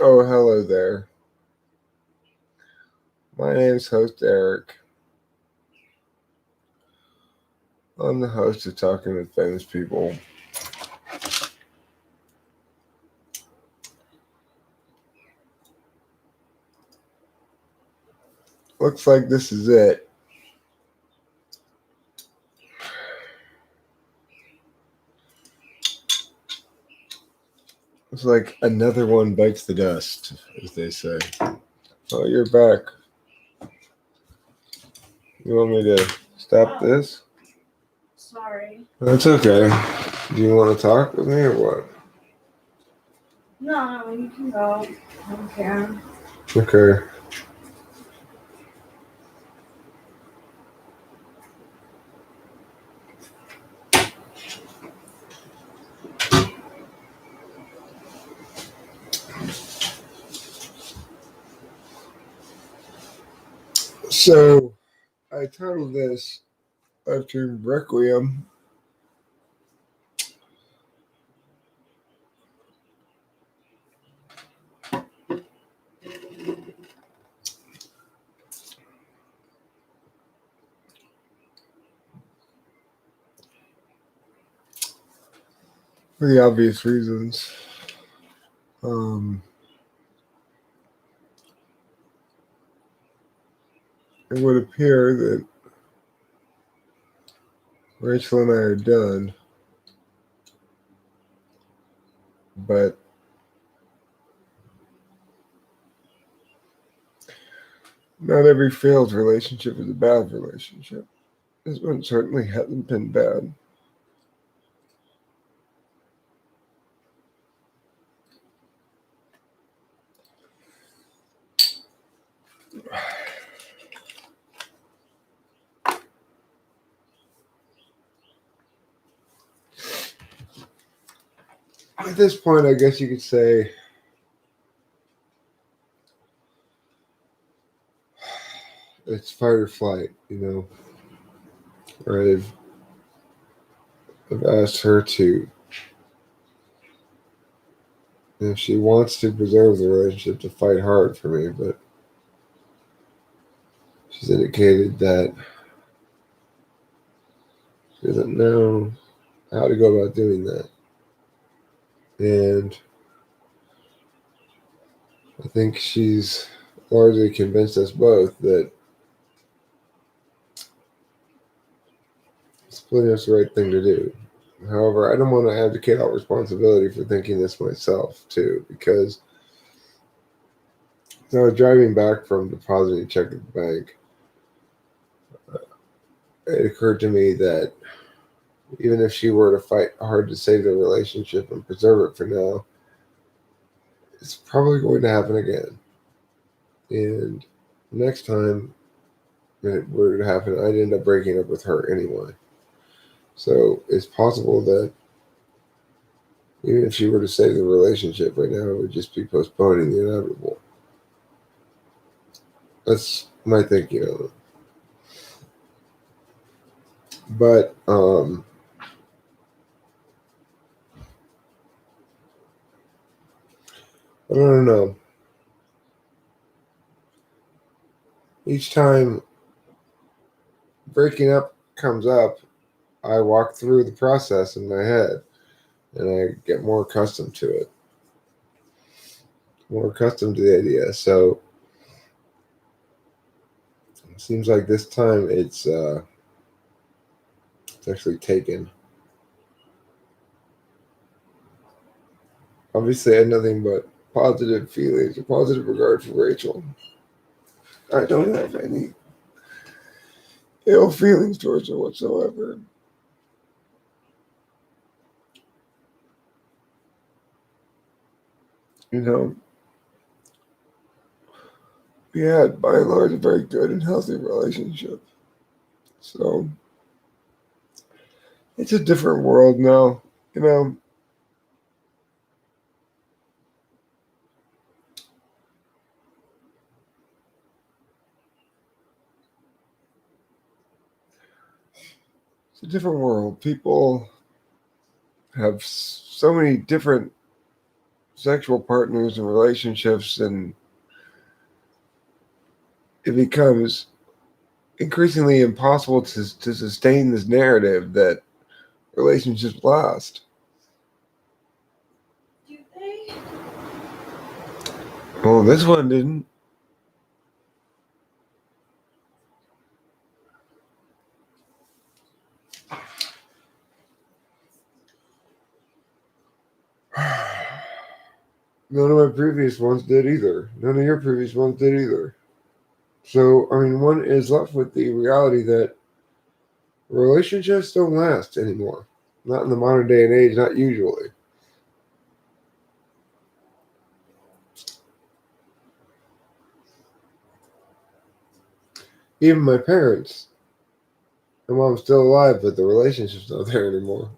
Oh, hello there. My name's host Eric. I'm the host of Talking with Famous People. Looks like this is it. It's like another one bites the dust, as they say. Oh, you're back. You want me to stop this? Sorry. That's okay. Do you want to talk with me or what? No, you can go. I don't care. Okay. So, I titled this after Requiem. For the obvious reasons. Um, it would appear that Rachel and I are done, but not every failed relationship is a bad relationship. This one certainly hasn't been bad. At this point, I guess you could say it's fight or flight, Or I've asked her to, if she wants to preserve the relationship, to fight hard for me, but she's indicated that she doesn't know how to go about doing that. And I think she's largely convinced us both that splitting up's the right thing to do. However, I don't want to abdicate all responsibility for thinking this myself, too, because as I was driving back from depositing a check at the bank, it occurred to me that even if she were to fight hard to save the relationship and preserve it for now, it's probably going to happen again. And next time it were to happen, I'd end up breaking up with her anyway. So it's possible that even if she were to save the relationship right now, it would just be postponing the inevitable. That's my thinking on it. But I don't know. Each time breaking up comes up, I walk through the process in my head and I get more accustomed to it, more accustomed to the idea. So it seems like this time it's actually taken. Obviously, I had nothing but positive feelings, a positive regard for Rachel. I don't have any ill feelings towards her whatsoever. You know, we had by and large a very good and healthy relationship. So it's a different world now. You know, it's a different world. People have so many different sexual partners and relationships, and it becomes increasingly impossible to sustain this narrative that relationships last. Do they? Well, this one didn't. None of my previous ones did either. None of your previous ones did either. So, I mean, one is left with the reality that relationships don't last anymore. Not in the modern day and age, not usually. Even my parents, my mom's still alive, but the relationship's not there anymore.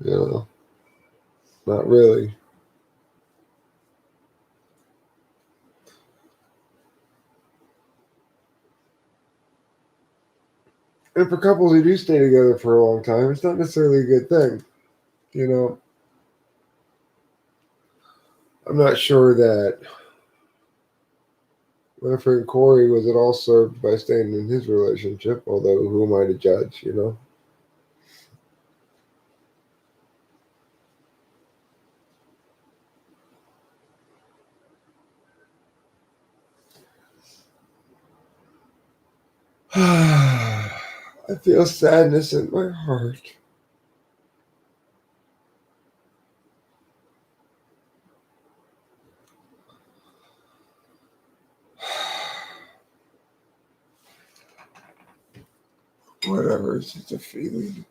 You know, not really. And for couples who do stay together for a long time, it's not necessarily a good thing. You know, I'm not sure that my friend Corey was at all served by staying in his relationship, although who am I to judge, you know? I feel sadness in my heart. Whatever, it's just a feeling.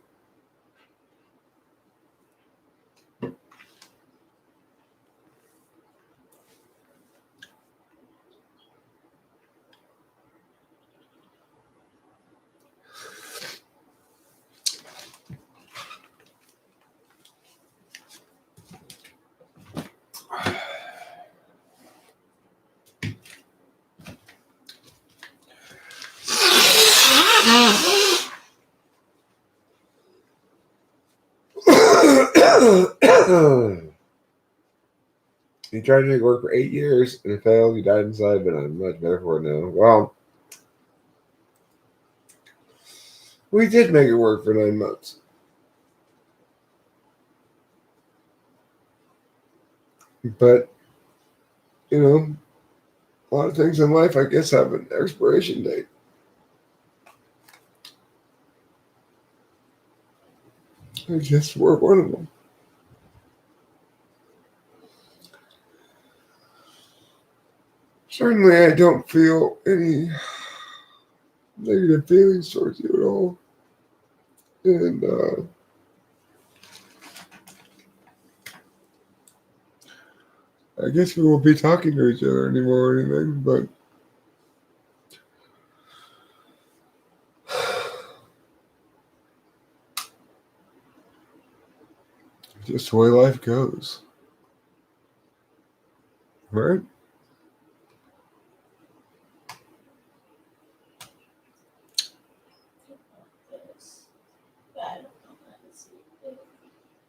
He tried to make it work for 8 years and it failed. He died inside, but I'm much better for it now. Well, we did make it work for 9 months. But, you know, a lot of things in life, I guess, have an expiration date. I guess we're one of them. Certainly, I don't feel any negative feelings towards you at all. And I guess we won't be talking to each other anymore or anything, but just the way life goes. Right? This. But I don't know how to see it.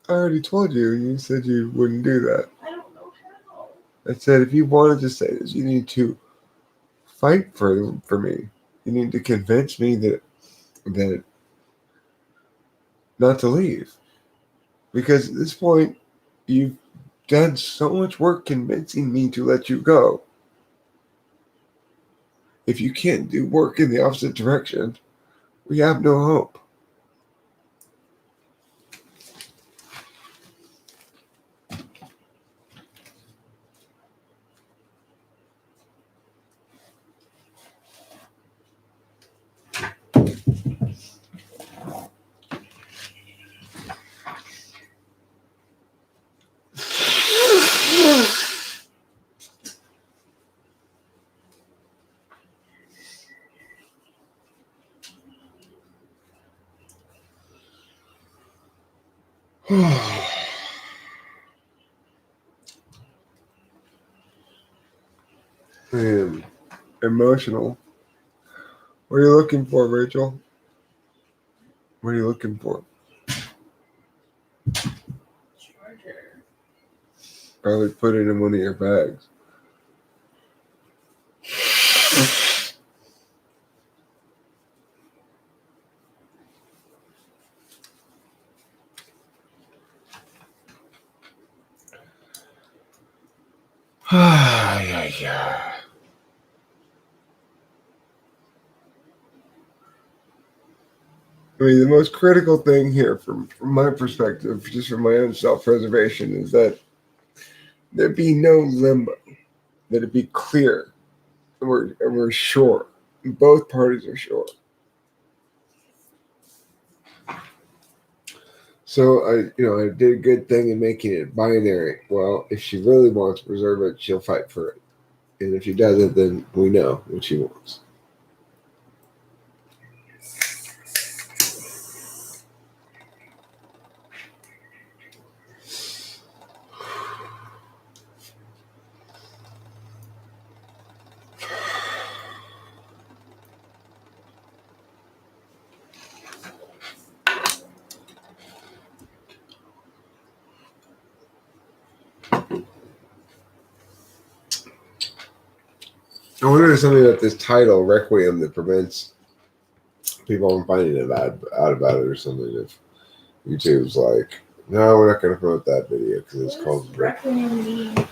I already told you, you said you wouldn't do that. I don't know how. I said if you wanted to say this, you need to fight for me. You need to convince me that not to leave. Because at this point, you've done so much work convincing me to let you go. If you can't do work in the opposite direction, we have no hope. I am emotional. What are you looking for, Rachel? What are you looking for? Charger. Probably put it in one of your bags. Yeah. I mean, the most critical thing here, from my perspective, just from my own self-preservation, is that there be no limbo. That it be clear, and we're sure. Both parties are sure. So I did a good thing in making it binary. Well, if she really wants to preserve it, she'll fight for it, and if she doesn't, then we know what she wants. I wonder if there's something about this title, Requiem, that prevents people from finding out about it or something. If YouTube's like, no, we're not going to promote that video because it's called Requiem mean?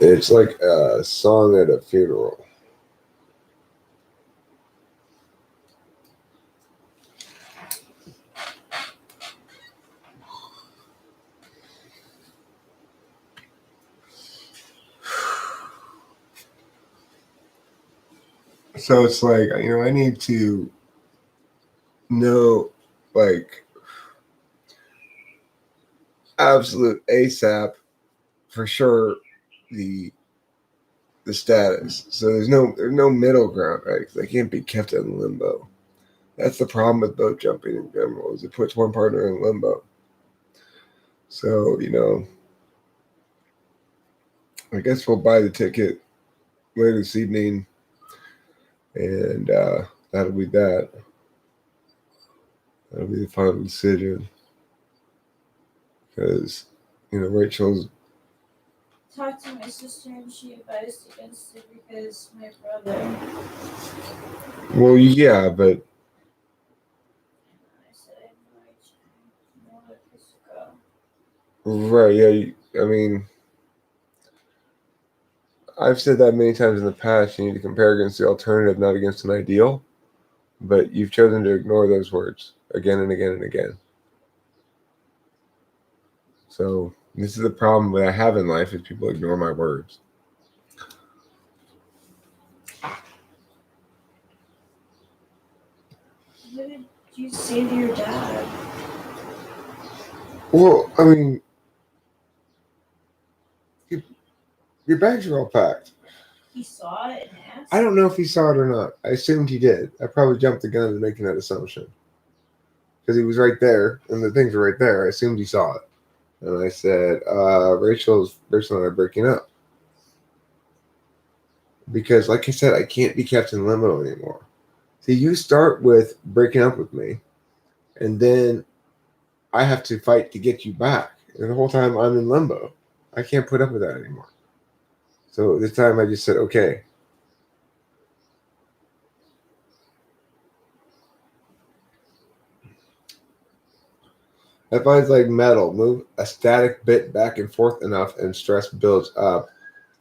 It's like a song at a funeral. So it's like, I need to know, like, absolute ASAP for sure the status. So there's no middle ground, right? They can't be kept in limbo. That's the problem with boat jumping in general, is it puts one partner in limbo. So, I guess we'll buy the ticket later this evening, and that'll be that. That'll be the final decision. Because, Rachel's. Talked to my sister and she advised against it because my brother. Well, yeah, but. I said I have no idea. No, go. Right, yeah, I mean, I've said that many times in the past. You need to compare against the alternative, not against an ideal. But you've chosen to ignore those words again and again and again. So this is the problem that I have in life, is people ignore my words. What did you say to your dad? Well, I mean, your bags are all packed. He saw it and asked? I don't know if he saw it or not. I assumed he did. I probably jumped the gun in making that assumption. Because he was right there, and the things were right there. I assumed he saw it. And I said, Rachel and I are breaking up. Because, like I said, I can't be kept in limbo anymore. See, you start with breaking up with me, and then I have to fight to get you back. And the whole time I'm in limbo. I can't put up with that anymore. So this time I just said, okay. That binds like metal. Move a static bit back and forth enough and stress builds up.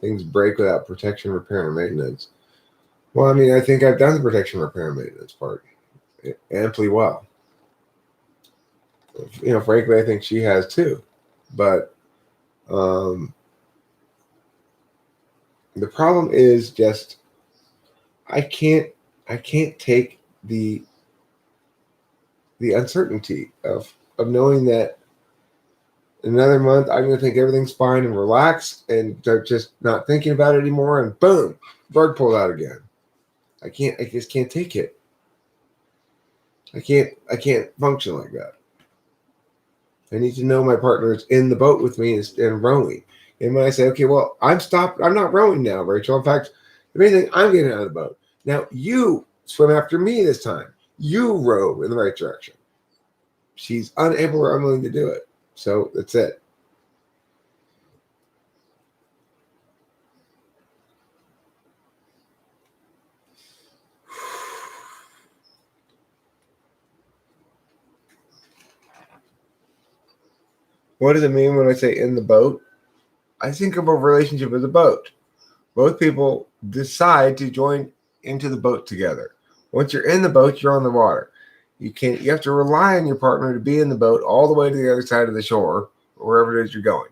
Things break without protection, repair, and maintenance. Well, I mean, I think I've done the protection, repair, and maintenance part amply well. Frankly, I think she has too. But the problem is just I can't take the uncertainty of knowing that in another month I'm going to think everything's fine and relax and start just not thinking about it anymore, and boom, rug pulled out again. I just can't take it. I can't function like that. I need to know my partner is in the boat with me and rowing. And when I say, okay, well, I'm not rowing now, Rachel. In fact, if anything, I'm getting out of the boat. Now you swim after me this time. You row in the right direction. She's unable or unwilling to do it. So that's it. What does it mean when I say in the boat? I think of a relationship as a boat. Both people decide to join into the boat together. Once you're in the boat, you're on the water. You have to rely on your partner to be in the boat all the way to the other side of the shore, or wherever it is you're going.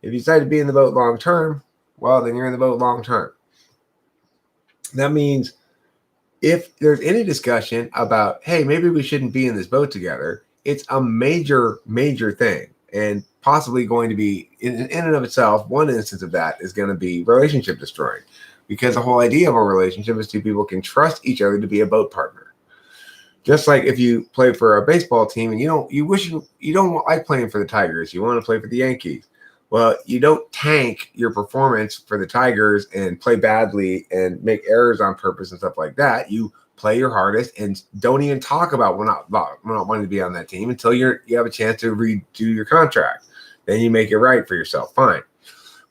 If you decide to be in the boat long term, well, then you're in the boat long term. That means if there's any discussion about, hey, maybe we shouldn't be in this boat together, it's a major, major thing. And possibly going to be, in and of itself, one instance of that is going to be relationship destroying. Because the whole idea of a relationship is two people can trust each other to be a boat partner. Just like if you play for a baseball team and you don't like playing for the Tigers, you want to play for the Yankees. Well, you don't tank your performance for the Tigers and play badly and make errors on purpose and stuff like that. You play your hardest and don't even talk about we're not wanting to be on that team until you have a chance to redo your contract. Then you make it right for yourself. Fine.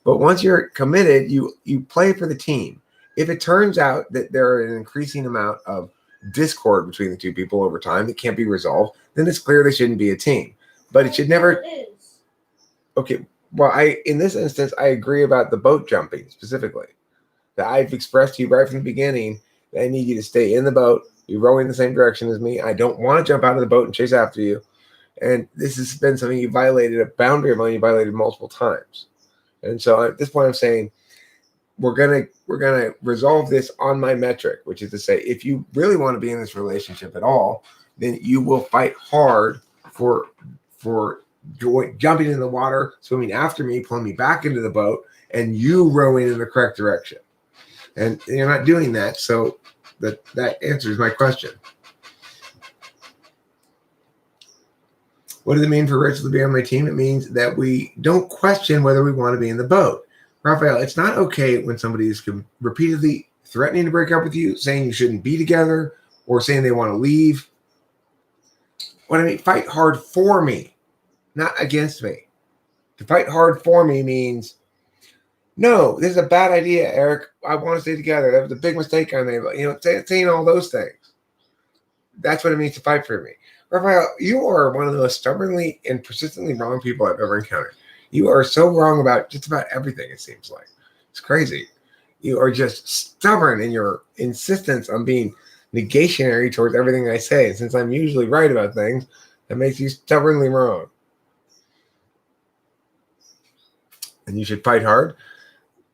But once you're committed, you play for the team. If it turns out that there are an increasing amount of discord between the two people over time that can't be resolved, then it's clear they shouldn't be a team. But it should never. It is. Okay. Well, in this instance, I agree about the boat jumping specifically. That I've expressed to you right from the beginning that I need you to stay in the boat, be rowing the same direction as me. I don't want to jump out of the boat and chase after you. And this has been something you violated, a boundary of mine you violated multiple times. And so at this point, I'm saying we're gonna resolve this on my metric, which is to say, if you really want to be in this relationship at all, then you will fight hard for jumping in the water, swimming after me, pulling me back into the boat, and you rowing in the correct direction. And you're not doing that, so that answers my question. What does it mean for Rachel to be on my team? It means that we don't question whether we want to be in the boat. Raphael, it's not okay when somebody is repeatedly threatening to break up with you, saying you shouldn't be together, or saying they want to leave. What I mean, fight hard for me, not against me. To fight hard for me means, no, this is a bad idea, Eric. I want to stay together. That was a big mistake I made. Saying all those things. That's what it means to fight for me. Raphael, you are one of the most stubbornly and persistently wrong people I've ever encountered. You are so wrong about just about everything, it seems like. It's crazy. You are just stubborn in your insistence on being negationary towards everything I say. And since I'm usually right about things, that makes you stubbornly wrong. And you should fight hard?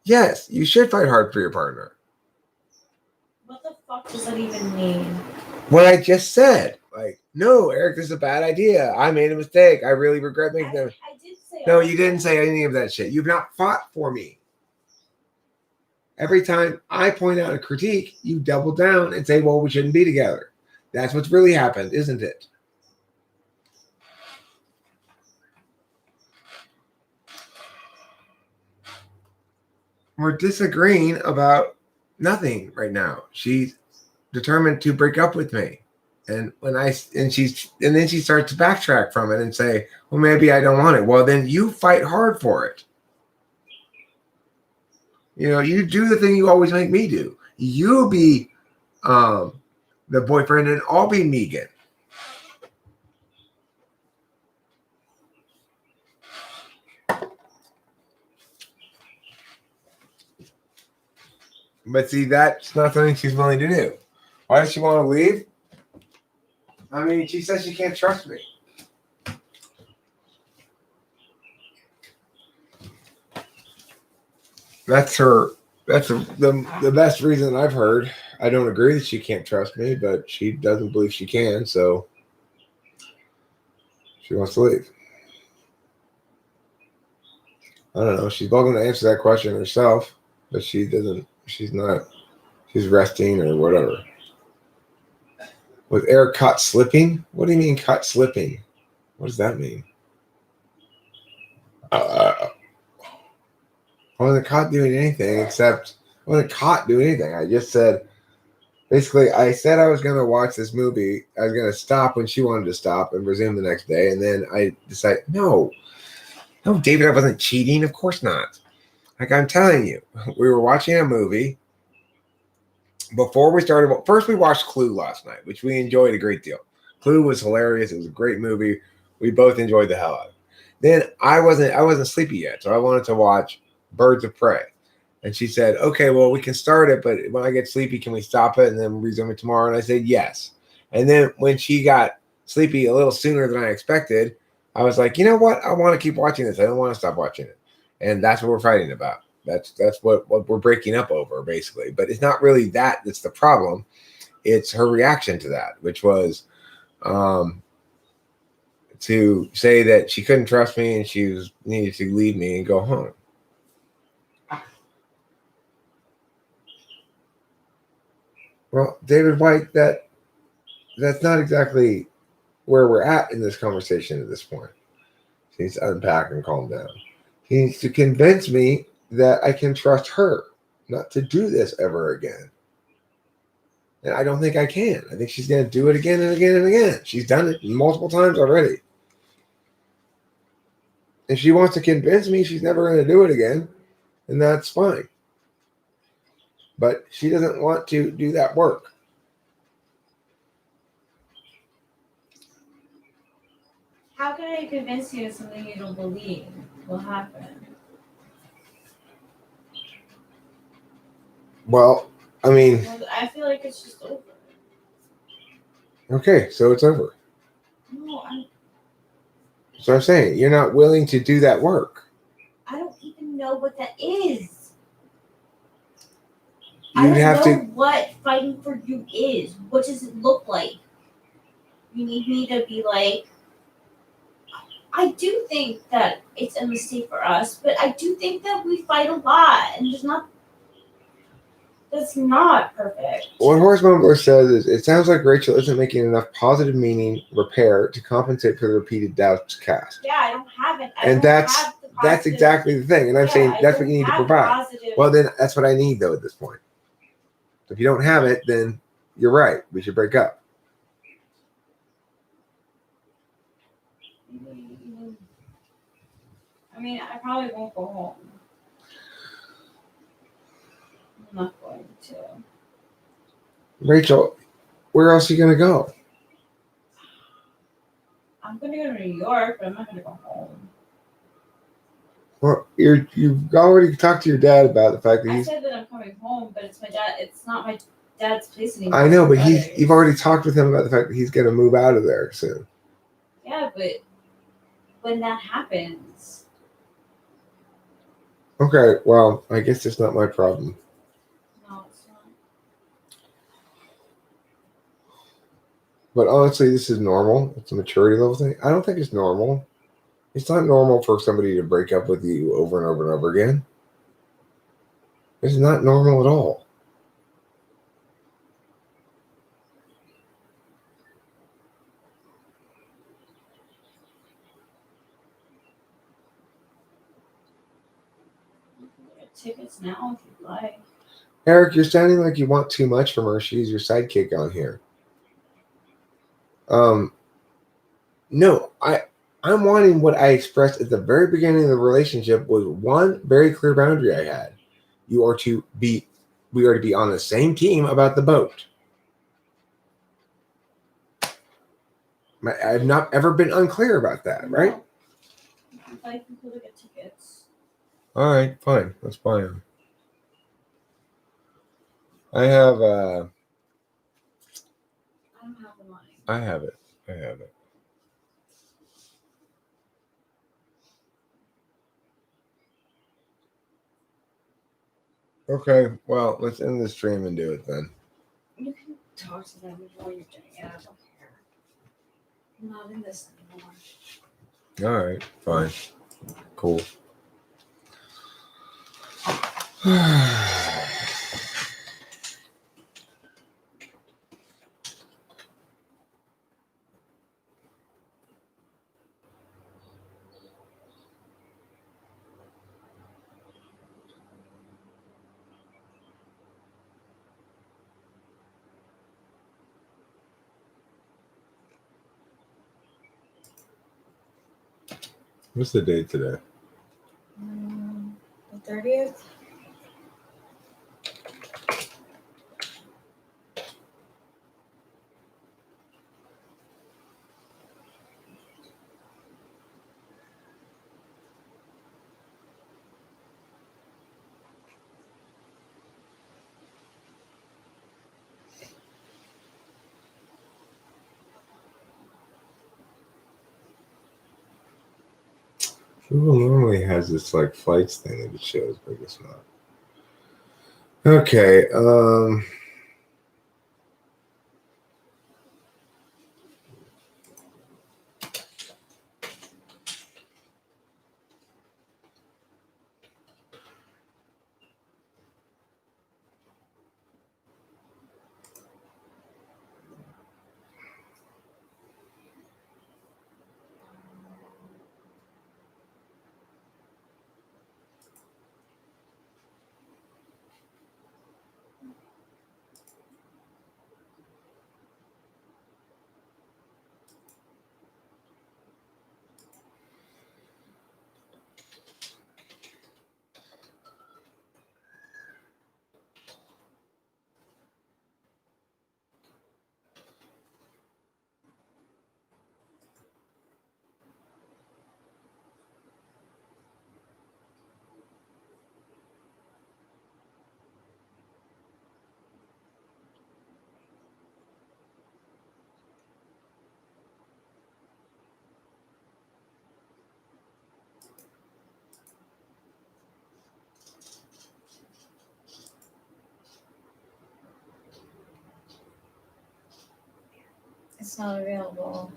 Yes, you should fight hard for your partner. What the fuck does that even mean? What I just said. Like, no, Eric, this is a bad idea. I made a mistake. I really regret making that. I did say. No, you didn't say any of that shit. You've not fought for me. Every time I point out a critique, you double down and say, well, we shouldn't be together. That's what's really happened, isn't it? We're disagreeing about nothing right now. She's determined to break up with me. And then she starts to backtrack from it and say, well, maybe I don't want it. Well, then you fight hard for it. You do the thing you always make me do. You be the boyfriend and I'll be Megan. But see, that's not something she's willing to do. Why does she want to leave? I mean, she says she can't trust me. That's the best reason I've heard. I don't agree that she can't trust me, but she doesn't believe she can, so she wants to leave. I don't know. She's welcome to answer that question herself, but she doesn't. She's not. She's resting or whatever. Was Eric caught slipping? What do you mean caught slipping? What does that mean? I wasn't caught doing anything except I wasn't caught doing anything. I just said, basically, I said I was going to watch this movie. I was going to stop when she wanted to stop and resume the next day. And then I decided, no, David, I wasn't cheating. Of course not. Like I'm telling you, we were watching a movie. Before we started, first we watched Clue last night, which we enjoyed a great deal. Clue was hilarious. It was a great movie. We both enjoyed the hell out of it. Then I wasn't sleepy yet, so I wanted to watch Birds of Prey. And she said, "Okay, well we can start it, but when I get sleepy, can we stop it and then resume it tomorrow?" And I said, "Yes." And then when she got sleepy a little sooner than I expected, I was like, "You know what? I want to keep watching this. I don't want to stop watching it." And that's what we're fighting about. That's what we're breaking up over, basically. But it's not really that's the problem. It's her reaction to that, which was um, to say that she couldn't trust me and she was needed to leave me and go home. Well, David White, that's not exactly where we're at in this conversation at this point. He needs to unpack and calm down. He needs to convince me that I can trust her not to do this ever again. And I don't think I can. I think she's going to do it again and again and again. She's done it multiple times already. If she wants to convince me she's never going to do it again, then that's fine. But she doesn't want to do that work. How can I convince you of something you don't believe will happen? Well, I mean, Well, I feel like it's just over. okay, so it's over. No, So I'm saying you're not willing to do that work. I don't even know what that is. You'd I don't have know to. what fighting for you is. What does it look like? You need me to be like, I do think that it's a mistake for us, but I do think that we fight a lot, and that's not perfect. What Horse Mumbler says is, it sounds like Rachel isn't making enough positive meaning repair to compensate for the repeated doubts cast. Yeah, I don't have it. And that's exactly the thing. And I'm saying that's what you need to provide. Positive. Well, then that's what I need, though, at this point. If you don't have it, then you're right. We should break up. I mean, I probably won't go home. I'm not going to. Rachel, where else are you going to go? I'm going to go to New York, but I'm not going to go home. Well, you've already talked to your dad about the fact that I said that I'm coming home, but it's my dad. It's not my dad's place anymore. I know, but you've already talked with him about the fact that he's going to move out of there soon. Yeah, but when that happens. Okay, well, I guess it's not my problem. No, it's not. But honestly, this is normal. It's a maturity level thing. I don't think it's normal. It's not normal for somebody to break up with you over and over and over again. It's not normal at all. You can get tickets now if you'd like. Eric, you're sounding like you want too much from her. She's your sidekick on here. No, I'm wanting what I expressed at the very beginning of the relationship was one very clear boundary I had. We are to be on the same team about the boat. I've not ever been unclear about that, right? No. If you'd like, you could look at tickets. All right, fine. Let's buy them. I have. I don't have the money. I have it. I have it. Okay, well, let's end the stream and do it then. You can talk to them before you're doing it. I don't care. I'm not in this anymore. All right, fine. Cool. What's the date today? The 30th? Google normally has this like flights thing that it shows, but I guess not. Okay. It's not available.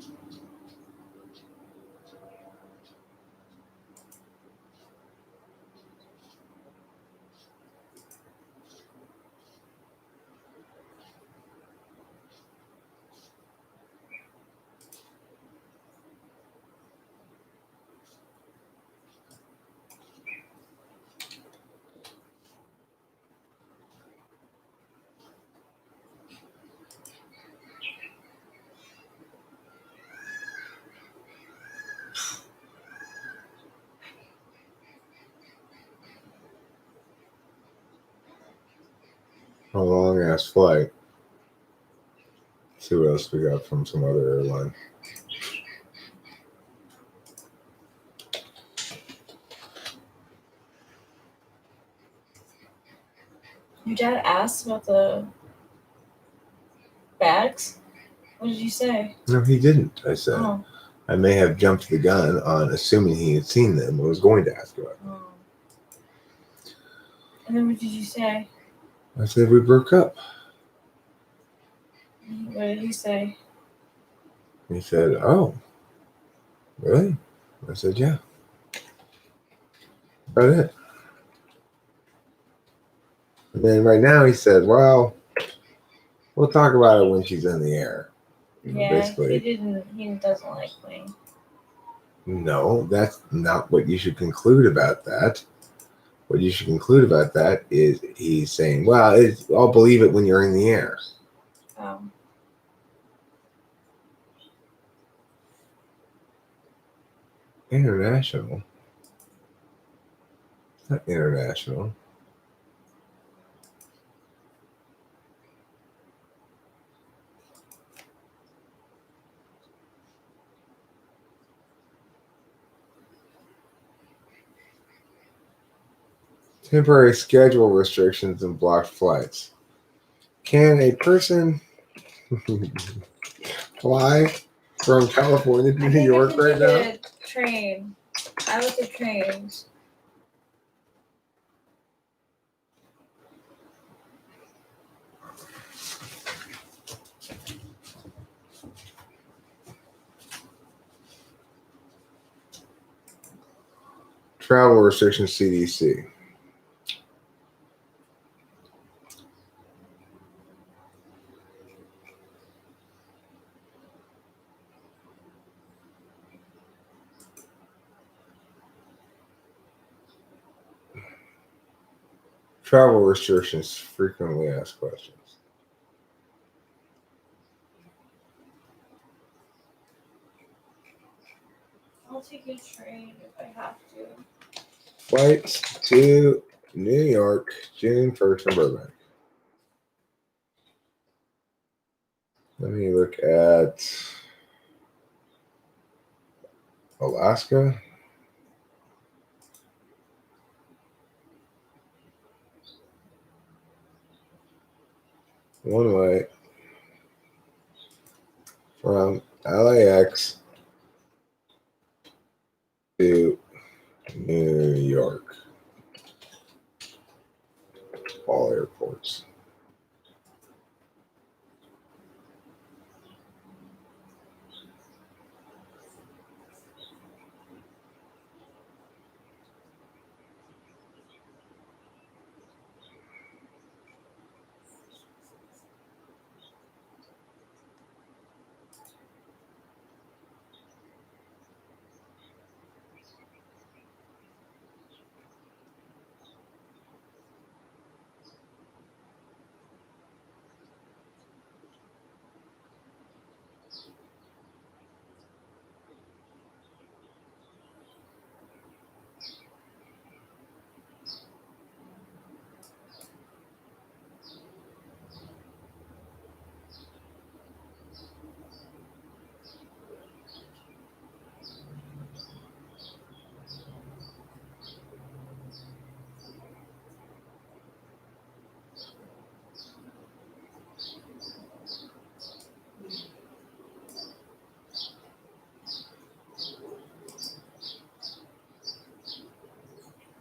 A long ass flight. See what else we got from some other airline. Your dad asked about the bags? What did you say? No, he didn't. I said. Oh. I may have jumped the gun on assuming he had seen them and was going to ask about them. Oh. And then what did you say? I said we broke up. What did he say? He said, "Oh, really?" I said, "Yeah." About it. And then right now he said, "Well, we'll talk about it when she's in the air." Yeah, Basically. he doesn't like me. No, that's not what you should conclude about that. What you should conclude about that is he's saying, "Well, I'll believe it when you're in the air." Oh. International. It's not international. Temporary schedule restrictions and blocked flights. Can a person fly from California to New York right now? Train. I look at trains. Travel restrictions, CDC. Travel restrictions, frequently asked questions. I'll take a train if I have to. Flights to New York, June 1st from Burbank. Let me look at Alaska. One way from LAX to New York. All airports.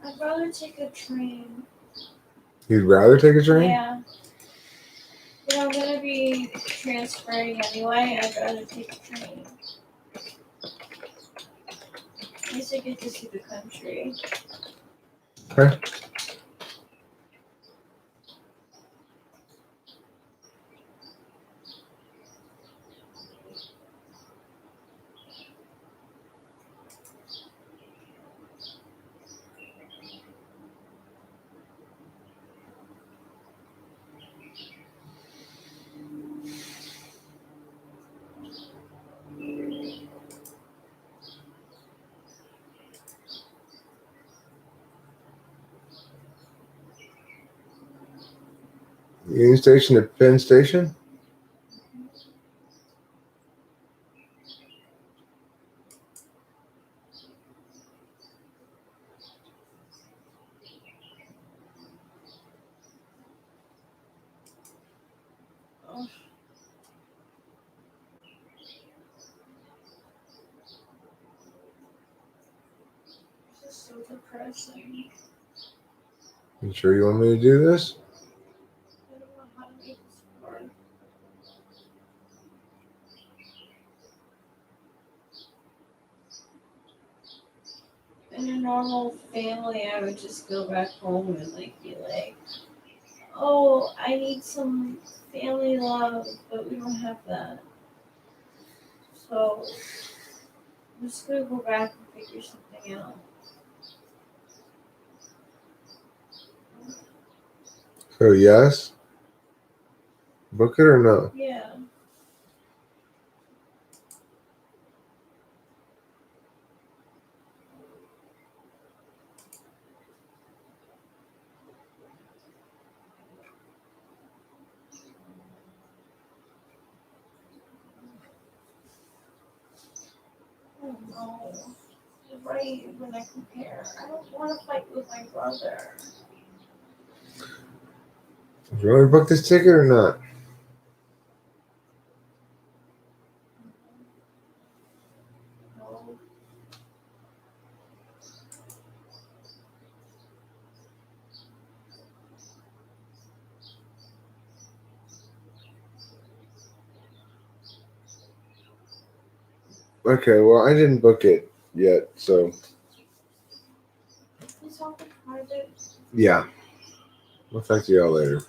I'd rather take a train. You'd rather take a train? Yeah. You know, I'm gonna be transferring anyway. I'd rather take a train. At least I get to see the country. Okay. Union Station to Penn Station? Oh. This is so depressing. You sure you want me to do this? I don't know how to make this work. In a normal family, I would just go back home and be like, "Oh, I need some family love," but we don't have that. So I'm just gonna go back and figure something out. So yes? Book it or no? Yeah. Oh no. Right when I compare, I don't want to fight with my brother. Do you want me to book this ticket or not? No. Okay, well, I didn't book it yet, so It's all private. yeah. I'll talk to y'all later.